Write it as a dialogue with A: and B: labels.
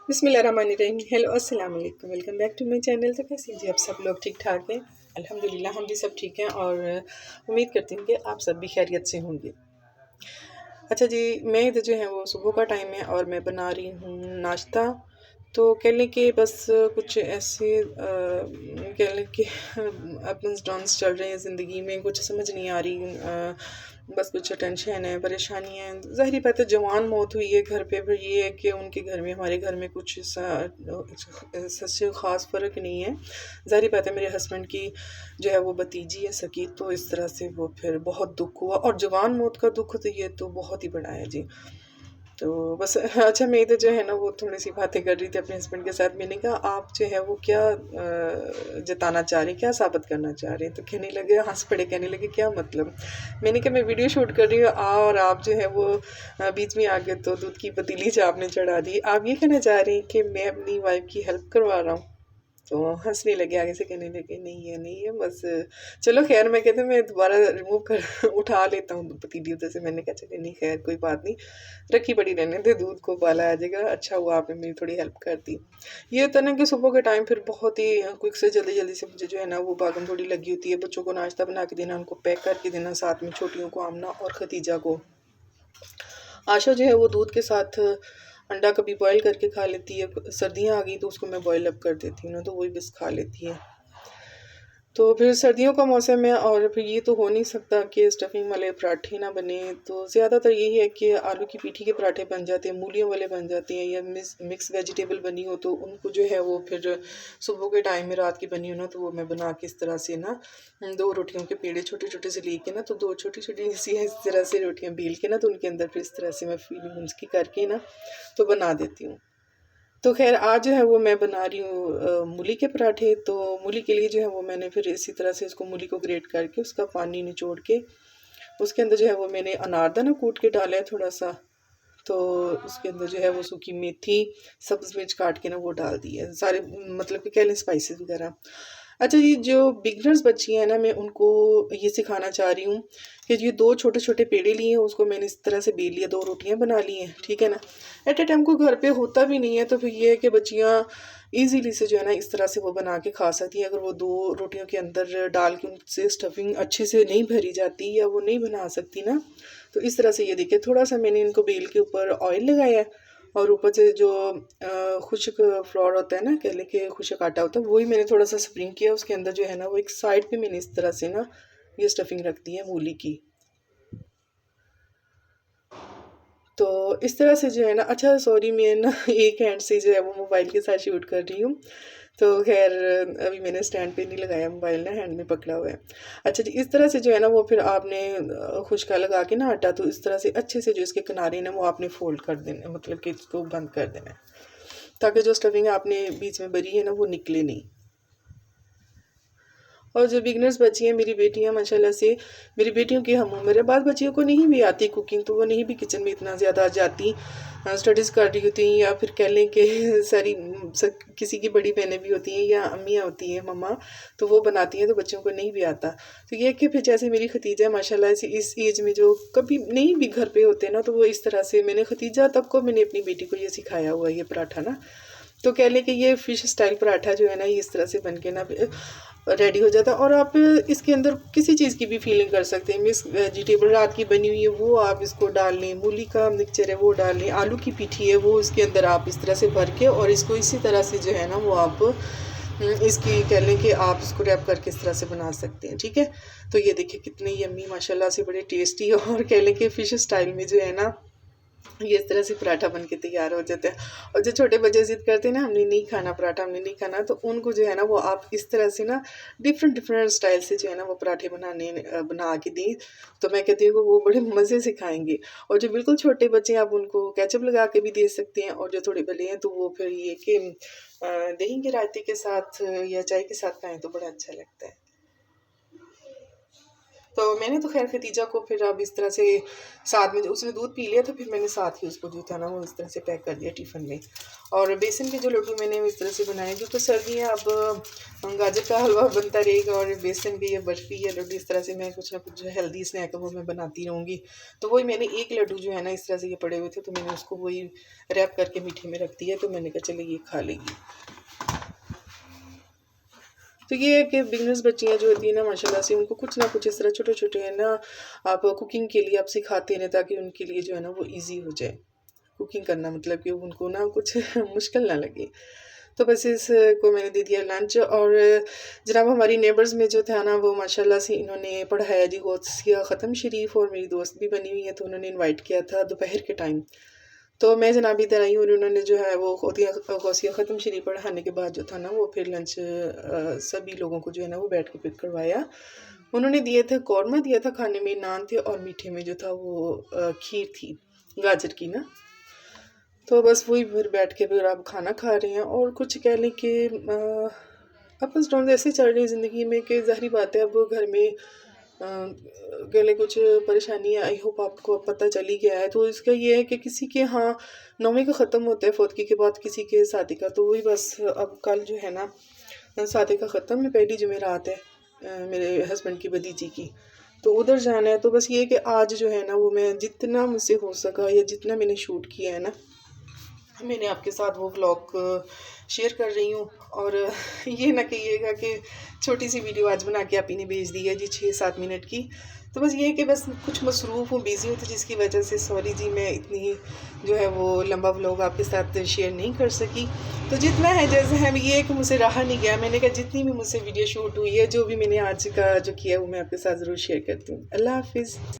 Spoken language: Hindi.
A: बिस्मिल्लाहिर्रहमानिर्रहीम। हेलो अस्सलाम वालेकुम, welcome back to my channel. तो कैसे जी आप सब लोग ठीक ठाक हैं? अल्हम्दुलिल्लाह हम भी सब ठीक हैं और उम्मीद करती हूँ कि आप सब भी खैरियत से होंगे। अच्छा जी, मैं इधर जो है वो सुबह का टाइम है और मैं बना रही हूँ नाश्ता। तो कह लें कि बस कुछ ऐसे कह लें कि अप्स डाउन्स चल रहे हैं ज़िंदगी में, कुछ समझ नहीं आ रही। बस कुछ टेंशन है, परेशानी है। ज़ाहिर बात है जवान मौत हुई है घर पे, फिर ये है कि उनके घर में, हमारे घर में कुछ सच्चे ख़ास फ़र्क नहीं है। ज़ाहिर बात है मेरे हस्बैंड की जो है वो भतीजी है सकी, तो इस तरह से वो फिर बहुत दुख हुआ। और जवान मौत का दुख तो ये तो बहुत ही बड़ा है जी। तो बस अच्छा, मैं इधर जो है ना वो थोड़ी सी बातें कर रही थी अपने हस्बैंड के साथ। मैंने कहा आप जो है वो क्या जताना चाह रहे हैं, क्या साबित करना चाह रहे हैं? तो कहने लगे, हंस पड़े, कहने लगे क्या मतलब? मैंने कहा मैं वीडियो शूट कर रही हूँ और आप जो है वो बीच में आके तो दूध की पतीली से आपने चढ़ा दी। आप ये कहना चाह रहे हैं कि मैं अपनी वाइफ की हेल्प करवा रहा हूँ? तो हंसने लगे, आगे से कहने लगे नहीं है नहीं है बस। चलो खैर, मैं कहते मैं दोबारा रिमूव कर उठा लेता हूँ पतीली उधर से। मैंने कहा चले नहीं, खैर कोई बात नहीं, रखी पड़ी रहने दे, दूध को उबाला आ जाएगा। अच्छा हुआ आपने मेरी थोड़ी हेल्प कर दी। ये होता ना कि सुबह के टाइम फिर बहुत ही क्विक से जल्दी जल्दी से मुझे जो है ना वो भागम थोड़ी लगी होती है। बच्चों को नाश्ता बना के देना, उनको पैक करके देना, साथ में छोटियों को, आमना और खतीजा को। आशा जो है वो दूध के साथ अंडा कभी बॉईल करके खा लेती है। सर्दियाँ आ गई तो उसको मैं बॉईल अप कर देती हूँ ना, तो वही बस खा लेती है। तो फिर सर्दियों का मौसम है और फिर ये तो हो नहीं सकता कि स्टफिंग वाले पराठे ना बने। तो ज़्यादातर यही है कि आलू की पीठी के पराठे बन जाते हैं, मूलियों वाले बन जाते हैं, या मिक्स वेजिटेबल बनी हो तो उनको जो है वो फिर सुबह के टाइम में, रात की बनी हो ना, तो वो मैं बना के इस तरह से ना, दो रोटियों के पेड़े छोटे छोटे से लेके ना, तो दो छोटी छोटी सी इस तरह से रोटियाँ बेल के ना, तो उनके अंदर फिर इस तरह से मैं फीलिंग उसकी करके ना तो बना देती हूँ। तो ख़ैर आज जो है वो मैं बना रही हूँ मूली के पराठे। तो मूली के लिए जो है वो मैंने फिर इसी तरह से उसको, मूली को ग्रेट करके उसका पानी निचोड़ के उसके अंदर जो है वो मैंने अनारदाना कूट के डाला है थोड़ा सा। तो उसके अंदर जो है वो सूखी मेथी, सब्ज़ मिर्च काट के ना वो डाल दी है, सारे मतलब कि कह लें स्पाइसेस वगैरह। अच्छा, ये जो बिगनर्स बच्ची हैं ना, मैं उनको ये सिखाना चाह रही हूँ कि ये दो छोटे छोटे पेड़े लिए हैं, उसको मैंने इस तरह से बेल लिया, दो रोटियां बना ली हैं, ठीक है ना। एट ए टाइम को घर पे होता भी नहीं है, तो फिर ये है कि बच्चियाँ ईजीली से जो है ना इस तरह से वो बना के खा सकती हैं। अगर वो दो रोटियों के अंदर डाल के उनसे स्टफिंग अच्छे से नहीं भरी जाती या वो नहीं बना सकती ना, तो इस तरह से ये देखिए, थोड़ा सा मैंने इनको बेल के ऊपर ऑयल लगाया है और ऊपर से जो खुश्क फ्लोर होता है ना, कह लें कि खुश्क आटा होता है, वही मैंने थोड़ा सा स्प्रिंग किया उसके अंदर जो है ना, वो एक साइड पे मैंने इस तरह से ना ये स्टफिंग रख दी है मूली की। तो इस तरह से जो है ना, अच्छा सॉरी, मैं ना एक हैंड से जो है वो मोबाइल के साथ शूट कर रही हूँ। तो खैर अभी मैंने स्टैंड पे नहीं लगाया, मोबाइल ना हैंड में पकड़ा हुआ है। अच्छा जी, इस तरह से जो है ना वो फिर आपने खुशका लगा के ना आटा, तो इस तरह से अच्छे से जो इसके किनारे ना वो आपने फोल्ड कर देना, मतलब कि इसको बंद कर देना है, ताकि जो स्टफिंग आपने बीच में भरी है ना वो निकले नहीं। और जो बिगनर्स बच्ची हैं मेरी बेटियां, माशाल्लाह से मेरी बेटियों की हम उम्र है, बाद बच्चियों को नहीं भी आती कुकिंग, तो वो नहीं भी किचन में इतना ज़्यादा आ जाती, स्टडीज़ कर रही होती हैं, या फिर कह लें कि सारी किसी की बड़ी बहनें भी होती हैं या अम्मियाँ होती हैं, मम्मा, तो वो बनाती हैं, तो बच्चों को नहीं भी आता। तो ये कि फिर जैसे मेरी खतीजा माशाल्लाह से इस एज में जो कभी नहीं भी घर पे होते ना, तो वो इस तरह से, मैंने खतीजा तक को मैंने अपनी बेटी को ये सिखाया हुआ है ये पराठा ना। तो कह लें कि ये फ़िश स्टाइल पराठा जो है ना, ये इस तरह से बन के ना रेडी हो जाता है। और आप इसके अंदर किसी चीज़ की भी फीलिंग कर सकते हैं। मिक्स वेजिटेबल रात की बनी हुई है वो आप इसको डाल लें, मूली का मिक्सचर है वो डाल लें, आलू की पीठी है वो इसके अंदर आप इस तरह से भर के, और इसको इसी तरह से जो है ना वो आप इसकी कह लें कि आप इसको रैप करके इस तरह से बना सकते हैं, ठीक है। तो ये देखिए कितने यम्मी माशाल्लाह से, बड़े टेस्टी, और कह लें कि फ़िश स्टाइल में जो है ना ये इस तरह से पराठा बन के तैयार हो जाता है। और जो छोटे बच्चे ज़िद करते हैं ना, हमने नहीं खाना पराठा, हमने नहीं खाना, तो उनको जो है ना वो आप इस तरह से ना डिफरेंट डिफरेंट स्टाइल से जो है ना वो पराठे बना के दें, तो मैं कहती हूँ कि वो बड़े मज़े से खाएंगे। और जो बिल्कुल छोटे बच्चे हैं, आप उनको केचप लगा के भी दे सकते हैं, और जो थोड़े बड़े हैं तो वो फिर ये कि दही के रायते के साथ या चाय के साथ खाएं तो बड़ा अच्छा लगता है। तो मैंने तो खैर खतीजा को फिर अब इस तरह से साथ में, उसने दूध पी लिया तो फिर मैंने साथ ही उसको जो था ना वो इस तरह से पैक कर दिया टिफ़िन में। और बेसन के जो लड्डू मैंने इस तरह से बनाए, क्योंकि सर्दियाँ अब गाजर का हलवा बनता रहेगा और बेसन की या बर्फ़ी या लड्डू, इस तरह से मैं कुछ ना कुछ जो हेल्दी स्नैक है वो मैं बनाती रहूँगी। तो वही मैंने एक लड्डू जो है ना इस तरह से ये पड़े हुए थे, तो मैंने उसको वही रैप करके मीठे में रख दिया। तो मैंने कहा चले ये खा लेगी। तो ये है कि बिगनर्स बच्चियाँ जो होती हैं ना माशाल्लाह से, उनको कुछ ना कुछ इस तरह छोटे छोटे है ना आप कुकिंग के लिए आप सिखाते हैं, ताकि उनके लिए जो है ना वो इजी हो जाए कुकिंग करना, मतलब कि उनको ना कुछ मुश्किल ना लगे। तो बस इसको मैंने दे दिया लंच। और जनाब हमारी नेबर्स में जो था ना वो माशाल्लाह से इन्होंने पढ़ाया जी गौसिया ख़त्म शरीफ, और मेरी दोस्त भी बनी हुई है तो उन्होंने इनवाइट किया था दोपहर के टाइम। तो मैं जनाब इधर आई हूँ और उन्होंने जो है वो गौसिया ख़त्म शरीफ पढ़ाने के बाद जो था ना वो फिर लंच सभी लोगों को जो है ना वो बैठ के फिर करवाया। उन्होंने दिए थे कौरमा दिया था खाने में, नान थे, और मीठे में जो था वो खीर थी गाजर की ना। तो बस वही फिर बैठ के फिर आप खाना खा रहे हैं। और कुछ कह लें कि अप्स डाउन ऐसे चल रही है ज़िंदगी में कि ज़ाहिर बात है अब घर में कह लें कुछ परेशानी, आई होप आपको अब पता चल ही गया है। तो इसका ये है कि किसी के यहाँ 9वीं का ख़त्म होता है फ़ौतगी के बाद, किसी के शादी का, तो वही बस अब कल जो है ना शादी का ख़त्म है, पहली जुमेरात है मेरे हस्बैंड की भतीजी की, तो उधर जाना है। तो बस ये कि आज जो है ना वो मैं जितना मुझसे हो सका या जितना मैंने शूट किया है ना मैंने आपके साथ वो व्लॉग शेयर कर रही हूँ। और ये ना कहिएगा कि छोटी सी वीडियो आज बना के आप इन्हें भेज दी है जी 6-7 मिनट की। तो बस ये है कि बस कुछ मसरूफ़ हूँ, बिज़ी हूँ, तो जिसकी वजह से सॉरी जी मैं इतनी जो है वो लंबा व्लॉग आपके साथ शेयर नहीं कर सकी। तो जितना है जैसे है ये है कि मुझसे रहा नहीं गया, मैंने कहा जितनी भी मुझसे वीडियो शूट हुई है, जो भी मैंने आज का जो किया है वो मैं आपके साथ ज़रूर शेयर करती हूँ। अल्लाह हाफ़िज़।